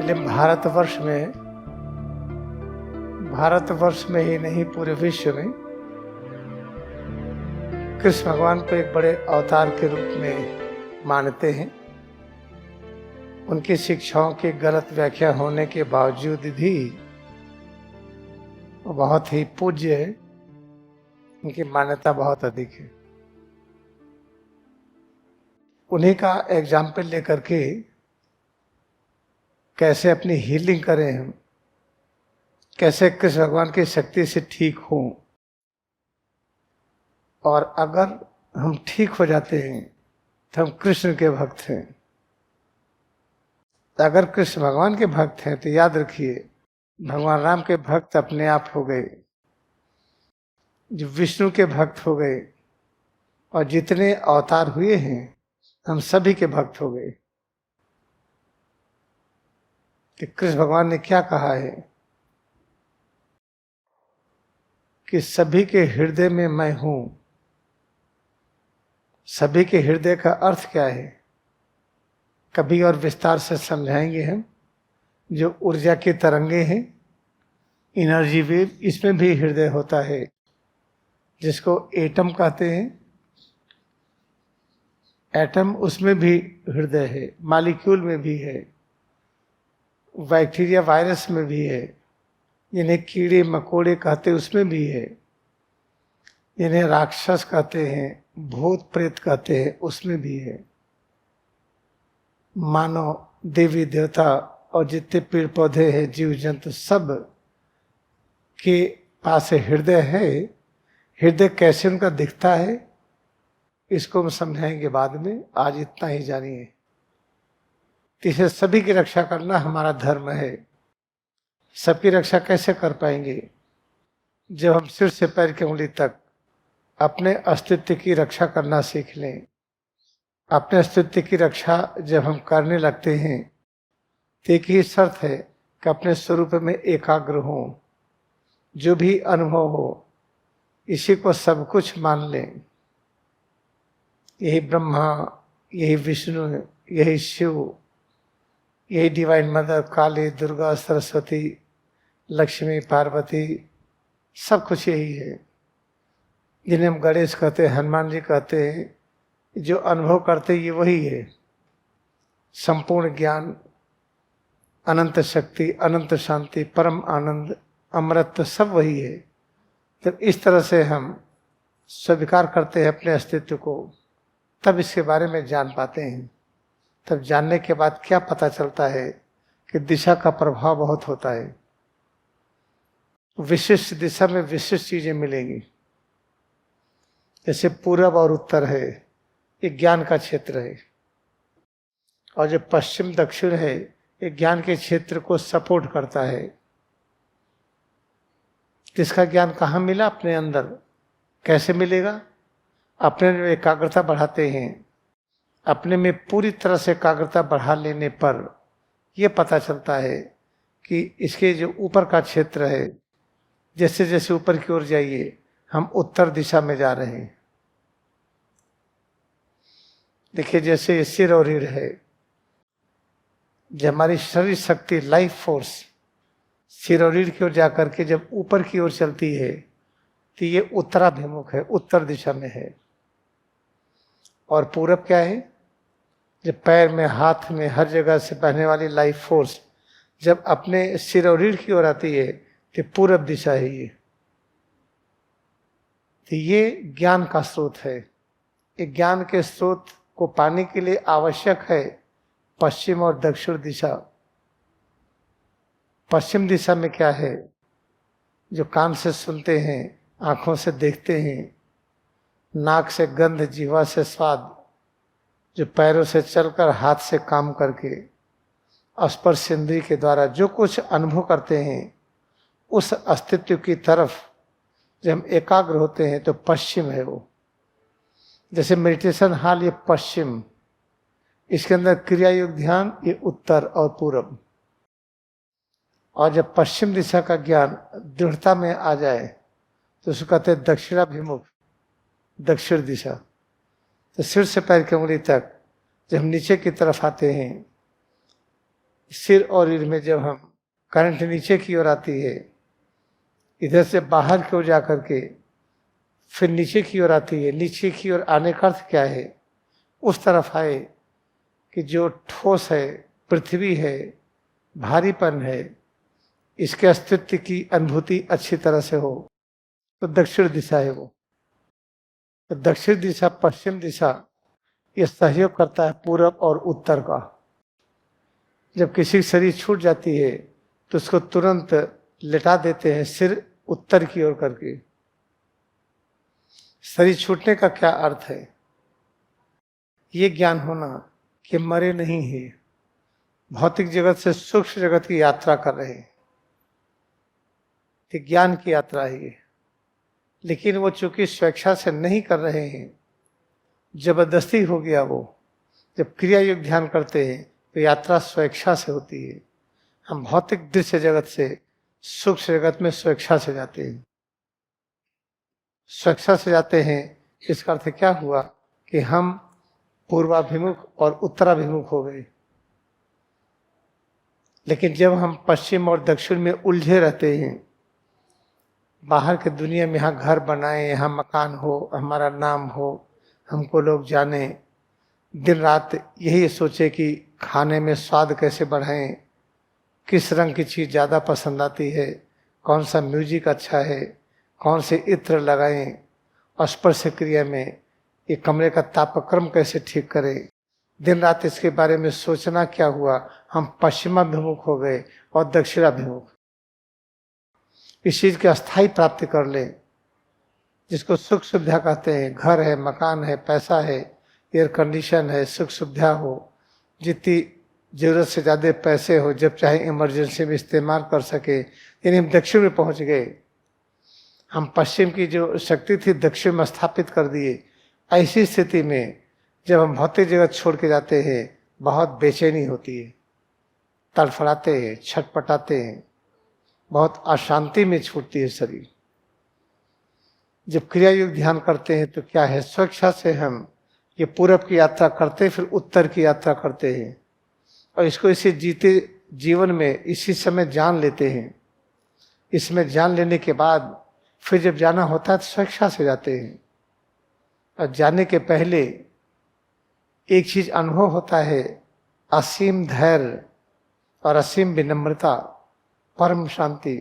इसलिए भारतवर्ष में ही नहीं पूरे विश्व में कृष्ण भगवान को एक बड़े अवतार के रूप में मानते हैं। उनकी शिक्षाओं की गलत व्याख्या होने के बावजूद भी वो बहुत ही पूज्य है, उनकी मान्यता बहुत अधिक है। उन्हीं का एग्जाम्पल लेकर के कैसे अपनी हीलिंग करें हम, कैसे कृष्ण भगवान की शक्ति से ठीक हों, और अगर हम ठीक हो जाते हैं तो हम कृष्ण के भक्त हैं। अगर कृष्ण भगवान के भक्त हैं तो याद रखिए भगवान राम के भक्त अपने आप हो गए, जो विष्णु के भक्त हो गए, और जितने अवतार हुए हैं हम सभी के भक्त हो गए। कि कृष्ण भगवान ने क्या कहा है कि सभी के हृदय में मैं हूं। सभी के हृदय का अर्थ क्या है कभी और विस्तार से समझाएंगे हम। जो ऊर्जा की तरंगे हैं, एनर्जी वेव, इसमें भी हृदय होता है, जिसको एटम कहते हैं। एटम, उसमें भी हृदय है, मॉलिक्यूल में भी है, बैक्टीरिया वायरस में भी है, जिन्हें कीड़े मकोड़े कहते उसमें भी है, जिन्हें राक्षस कहते हैं, भूत प्रेत कहते हैं, उसमें भी है। मानव, देवी देवता और जितने पेड़ पौधे हैं, जीव जंतु, सब के पास हृदय है। हृदय कैसे उनका दिखता है इसको हम समझाएंगे बाद में, आज इतना ही जानिए। इसे सभी की रक्षा करना हमारा धर्म है। सबकी रक्षा कैसे कर पाएंगे जब हम सिर से पैर की उंगली तक अपने अस्तित्व की रक्षा करना सीख लें। अपने अस्तित्व की रक्षा जब हम करने लगते हैं तो एक ही शर्त है कि अपने स्वरूप में एकाग्र हो, जो भी अनुभव हो इसी को सब कुछ मान लें। यही ब्रह्मा, यही विष्णु, यही शिव, यही डिवाइन मदर, काली, दुर्गा, सरस्वती, लक्ष्मी, पार्वती, सब कुछ यही है। जिन्हें हम गणेश कहते हैं, हनुमान जी कहते हैं, जो अनुभव करते ये वही है। संपूर्ण ज्ञान, अनंत शक्ति, अनंत शांति, परम आनंद, अमृत, सब वही है। जब इस तरह से हम स्वीकार करते हैं अपने अस्तित्व को, तब इसके बारे में जान पाते हैं। तब जानने के बाद क्या पता चलता है कि दिशा का प्रभाव बहुत होता है। विशिष्ट दिशा में विशिष्ट चीजें मिलेंगी। जैसे पूरब और उत्तर है, ये ज्ञान का क्षेत्र है, और जो पश्चिम दक्षिण है ये ज्ञान के क्षेत्र को सपोर्ट करता है। किसका ज्ञान कहाँ मिला? अपने अंदर। कैसे मिलेगा? अपने में एकाग्रता बढ़ाते हैं। अपने में पूरी तरह से एकाग्रता बढ़ा लेने पर यह पता चलता है कि इसके जो ऊपर का क्षेत्र है, जैसे जैसे ऊपर की ओर जाइए हम उत्तर दिशा में जा रहे हैं। देखिए, जैसे ये सिर और रीढ़ है, जब हमारी शरीर शक्ति, लाइफ फोर्स सिर और रीढ़ की ओर जाकर के जब ऊपर की ओर चलती है तो ये उत्तराभिमुख है, उत्तर दिशा में है। और पूरब क्या है? जब पैर में, हाथ में, हर जगह से बहने वाली लाइफ फोर्स जब अपने सिर और रीढ़ की ओर आती है तो पूरब दिशा है ये। तो ये ज्ञान का स्रोत है। ये ज्ञान के स्रोत को पाने के लिए आवश्यक है पश्चिम और दक्षिण दिशा। पश्चिम दिशा में क्या है? जो कान से सुनते हैं, आंखों से देखते हैं, नाक से गंध, जीवा से स्वाद, जो पैरों से चलकर, हाथ से काम करके, स्पर्श इंद्रिय के द्वारा जो कुछ अनुभव करते हैं, उस अस्तित्व की तरफ जब हम एकाग्र होते हैं तो पश्चिम है वो। जैसे मेडिटेशन हॉल ये पश्चिम, इसके अंदर क्रिया योग ध्यान ये उत्तर और पूरब। और जब पश्चिम दिशा का ज्ञान दृढ़ता में आ जाए तो उसको कहते हैं दक्षिणाभिमुख, दक्षिण दिशा। तो सिर से पैर की उंगली तक जब हम नीचे की तरफ आते हैं सिर और रीढ़ में जब हम करंट नीचे की ओर आती है, इधर से बाहर की ओर जा करके फिर नीचे की ओर आती है, नीचे की ओर आने का अर्थ क्या है? उस तरफ आए कि जो ठोस है, पृथ्वी है, भारीपन है, इसके अस्तित्व की अनुभूति अच्छी तरह से हो, तो दक्षिण दिशा है वो। तो दक्षिण दिशा, पश्चिम दिशा, ये सहयोग करता है पूरब और उत्तर का। जब किसी की शरीर छूट जाती है तो उसको तुरंत लेटा देते हैं सिर उत्तर की ओर करके। शरीर छूटने का क्या अर्थ है? ये ज्ञान होना कि मरे नहीं है, भौतिक जगत से सूक्ष्म जगत की यात्रा कर रहे हैं, कि ज्ञान की यात्रा है ये। लेकिन वो चूंकि स्वेच्छा से नहीं कर रहे हैं, जबरदस्ती हो गया वो। जब क्रिया युक्त ध्यान करते हैं तो यात्रा स्वेच्छा से होती है। हम भौतिक दृश्य जगत से सूक्ष्म जगत में स्वेच्छा से जाते हैं। स्वेच्छा से जाते हैं, इसका अर्थ क्या हुआ कि हम पूर्वाभिमुख और उत्तराभिमुख हो गए। लेकिन जब हम पश्चिम और दक्षिण में उलझे रहते हैं, बाहर के दुनिया में यहाँ घर बनाए, यहाँ मकान हो, हमारा नाम हो, हमको लोग जाने, दिन रात यही सोचे कि खाने में स्वाद कैसे बढ़ाएं, किस रंग की चीज़ ज़्यादा पसंद आती है, कौन सा म्यूजिक अच्छा है, कौन से इत्र लगाएं, स्पर्श क्रिया में ये कमरे का तापक्रम कैसे ठीक करें, दिन रात इसके बारे में सोचना क्या हुआ। हम पश्चिमाभिमुख हो गए और दक्षिणाभिमुख। इस चीज़ की अस्थायी प्राप्ति कर लें, जिसको सुख सुविधा कहते हैं। घर है, मकान है, पैसा है, एयर कंडीशन है, सुख सुविधा हो, जितनी जरूरत से ज़्यादा पैसे हो, जब चाहे इमरजेंसी में इस्तेमाल कर सके। यानी हम दक्षिण में पहुंच गए। हम पश्चिम की जो शक्ति थी दक्षिण में स्थापित कर दिए। ऐसी स्थिति में जब हम भौतिक जगत छोड़ के जाते हैं, बहुत बेचैनी होती है, तड़फड़ाते हैं, छटपटाते हैं, बहुत अशांति में छूटती है शरीर। जब क्रिया युक्त ध्यान करते हैं तो क्या है, स्वेच्छा से हम ये पूरब की यात्रा करते हैं, फिर उत्तर की यात्रा करते हैं, और इसको इसे जीते जीवन में इसी समय जान लेते हैं। इसमें जान लेने के बाद फिर जब जाना होता है तो स्वेच्छा से जाते हैं। और जाने के पहले एक चीज अनुभव होता है, असीम धैर्य और असीम विनम्रता, परम शांति,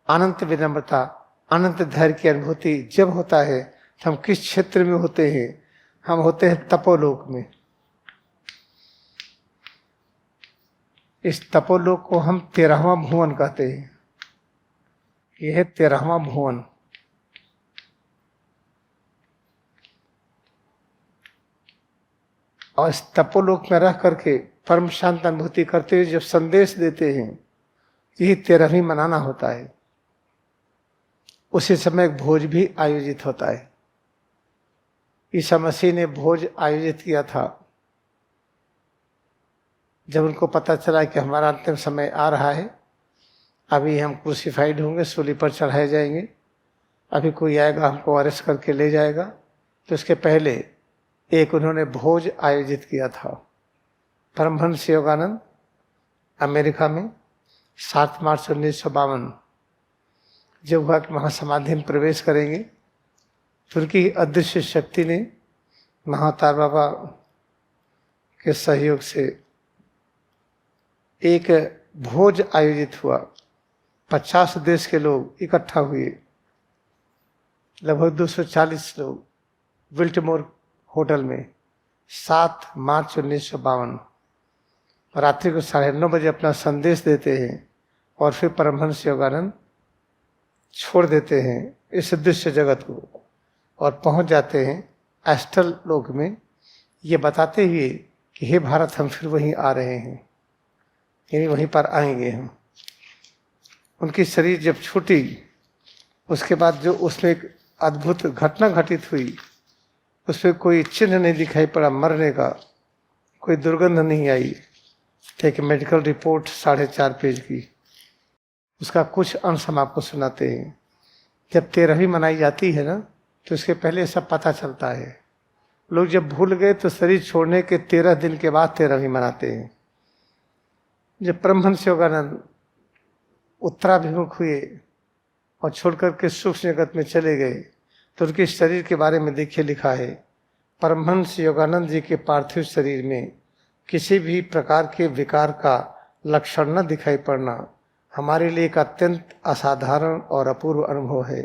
अनंत विनम्रता, अनंत धैर्य की अनुभूति जब होता है तो हम किस क्षेत्र में होते हैं? हम होते हैं तपोलोक में। इस तपोलोक को हम 13वां भुवन कहते हैं। यह है 13वां भुवन। और इस तपोलोक में रह करके परम शांत अनुभूति करते हुए जब संदेश देते हैं, यही 13वीं मनाना होता है। उसी समय एक भोज भी आयोजित होता है। ईसा मसीह ने भोज आयोजित किया था जब उनको पता चला कि हमारा अंतिम समय आ रहा है, अभी हम क्रूसिफाइड होंगे, सूली पर चढ़ाए जाएंगे, अभी कोई आएगा हमको अरेस्ट करके ले जाएगा। तो इसके पहले एक उन्होंने भोज आयोजित किया था। परमहंस योगानंद अमेरिका में 7 मार्च 1952 जब हुआ कि महासमाधि में प्रवेश करेंगे, तो उनकी अदृश्य शक्ति ने महातार बाबा के सहयोग से एक भोज आयोजित हुआ। 50 देश के लोग इकट्ठा हुए, लगभग 240 लोग विल्टमोर होटल में 7 मार्च 1952 रात्रि को 9:30 बजे अपना संदेश देते हैं और फिर परमहंस योगानंद छोड़ देते हैं इस दृश्य जगत को और पहुंच जाते हैं एस्ट्रल लोक में, ये बताते हुए कि हे भारत, हम फिर वहीं आ रहे हैं, यानी वहीं पर आएंगे हम। उनकी शरीर जब छूटी, उसके बाद जो उसमें एक अद्भुत घटना घटित हुई, उसमें कोई चिन्ह नहीं दिखाई पड़ा मरने का, कोई दुर्गंध नहीं आई। एक मेडिकल रिपोर्ट 4.5 पेज की, उसका कुछ अंश हम आपको सुनाते हैं। जब 13वीं मनाई जाती है ना, तो इसके पहले सब पता चलता है। लोग जब भूल गए तो शरीर छोड़ने के 13 दिन के बाद 13वीं मनाते हैं। जब परमहंस योगानंद उत्तराभिमुख हुए और छोड़कर के सूक्ष्म जगत में चले गए तो उनके शरीर के बारे में देखिए लिखा है, परमहंस योगानंद जी के पार्थिव शरीर में किसी भी प्रकार के विकार का लक्षण न दिखाई पड़ना हमारे लिए एक अत्यंत असाधारण और अपूर्व अनुभव है।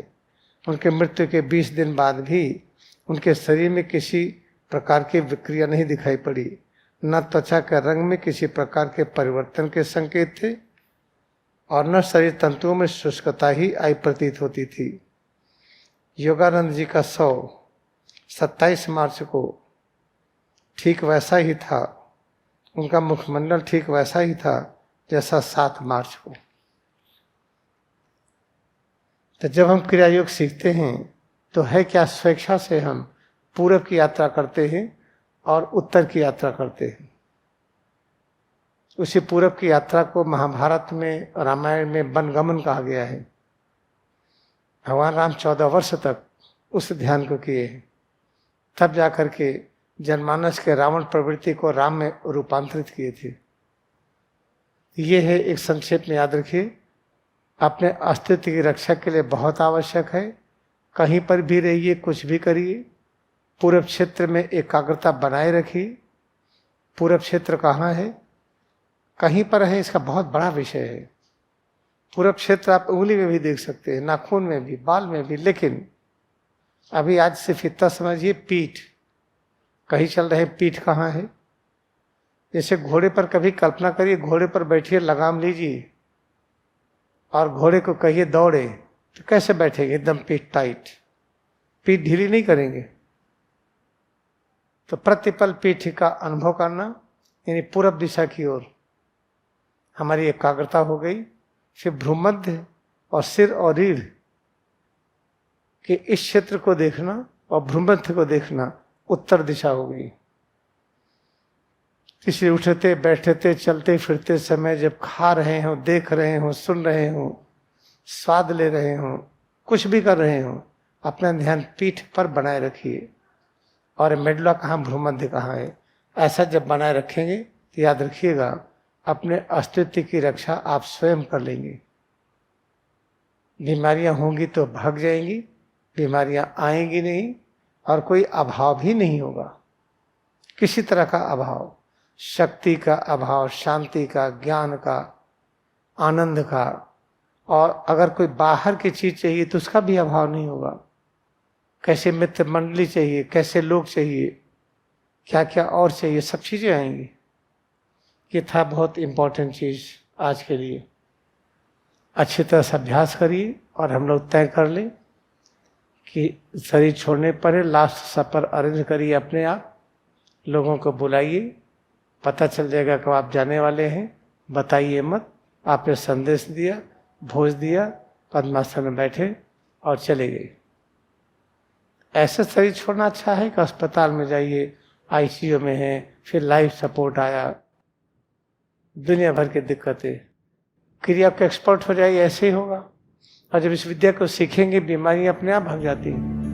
उनके मृत्यु के 20 दिन बाद भी उनके शरीर में किसी प्रकार की विक्रिया नहीं दिखाई पड़ी, न त्वचा के रंग में किसी प्रकार के परिवर्तन के संकेत थे और न शरीर तंतुओं में शुष्कता ही आई प्रतीत होती थी। योगानंद जी का शव 27 मार्च को ठीक वैसा ही था, उनका मुखमंडल ठीक वैसा ही था जैसा 7 मार्च को। तो जब हम क्रिया योग सीखते हैं तो है क्या, स्वेच्छा से हम पूरब की यात्रा करते हैं और उत्तर की यात्रा करते हैं। उसी पूरब की यात्रा को महाभारत में, रामायण में वनगमन कहा गया है। भगवान राम 14 वर्ष तक उस ध्यान को किए हैं, तब जाकर के जनमानस के रावण प्रवृत्ति को राम में रूपांतरित किए थे। ये है, एक संक्षेप में याद रखिए, अपने अस्तित्व की रक्षा के लिए बहुत आवश्यक है। कहीं पर भी रहिए, कुछ भी करिए, पूरब क्षेत्र में एकाग्रता बनाए रखिए। पूरब क्षेत्र कहाँ है, कहीं पर है, इसका बहुत बड़ा विषय है। पूरब क्षेत्र आप उंगली में भी देख सकते हैं, नाखून में भी, बाल में भी, लेकिन अभी आज सिर्फ इतना समझिए, पीठ कहीं चल रहे, पीठ कहाँ है। जैसे घोड़े पर कभी कल्पना करिए, घोड़े पर बैठिए, लगाम लीजिए और घोड़े को कहिए दौड़े, तो कैसे बैठेंगे, एकदम पीठ टाइट, पीठ ढीली नहीं करेंगे। तो प्रतिपल पीठ का अनुभव करना, यानी पूरब दिशा की ओर हमारी एकाग्रता हो गई। फिर भ्रूमध्य और सिर और रीढ़ के इस क्षेत्र को देखना और भ्रूमध्य को देखना उत्तर दिशा हो गई। इसलिए उठते बैठते चलते फिरते समय जब खा रहे हो, देख रहे हो, सुन रहे हो, स्वाद ले रहे हो, कुछ भी कर रहे हो, अपना ध्यान पीठ पर बनाए रखिए। और मेडुला कहाँ, भ्रूमध्य कहाँ है, ऐसा जब बनाए रखेंगे तो याद रखिएगा अपने अस्तित्व की रक्षा आप स्वयं कर लेंगे। बीमारियां होंगी तो भाग जाएंगी, बीमारियां आएंगी नहीं, और कोई अभाव भी नहीं होगा, किसी तरह का अभाव, शक्ति का अभाव, शांति का, ज्ञान का, आनंद का। और अगर कोई बाहर की चीज चाहिए तो उसका भी अभाव नहीं होगा। कैसे मित्र मंडली चाहिए, कैसे लोग चाहिए, क्या क्या और चाहिए, सब चीजें आएंगी। ये था बहुत इंपॉर्टेंट चीज आज के लिए। अच्छी तरह से अभ्यास करिए और हम लोग तय कर लें कि शरीर छोड़ने पर लास्ट सफर अरेंज करिए, अपने आप लोगों को बुलाइए, पता चल जाएगा कब आप जाने वाले हैं, बताइए मत। आपने संदेश दिया, भोज दिया, पद्मासन में बैठे और चले गए। ऐसे शरीर छोड़ना अच्छा है कि अस्पताल में जाइए, आईसीयू में है, फिर लाइफ सपोर्ट आया, दुनिया भर की दिक्कतें। क्रिया का एक्सपर्ट हो जाइए, ऐसे ही होगा। और जब इस विद्या को सीखेंगे बीमारियां अपने आप भाग जाती हैं।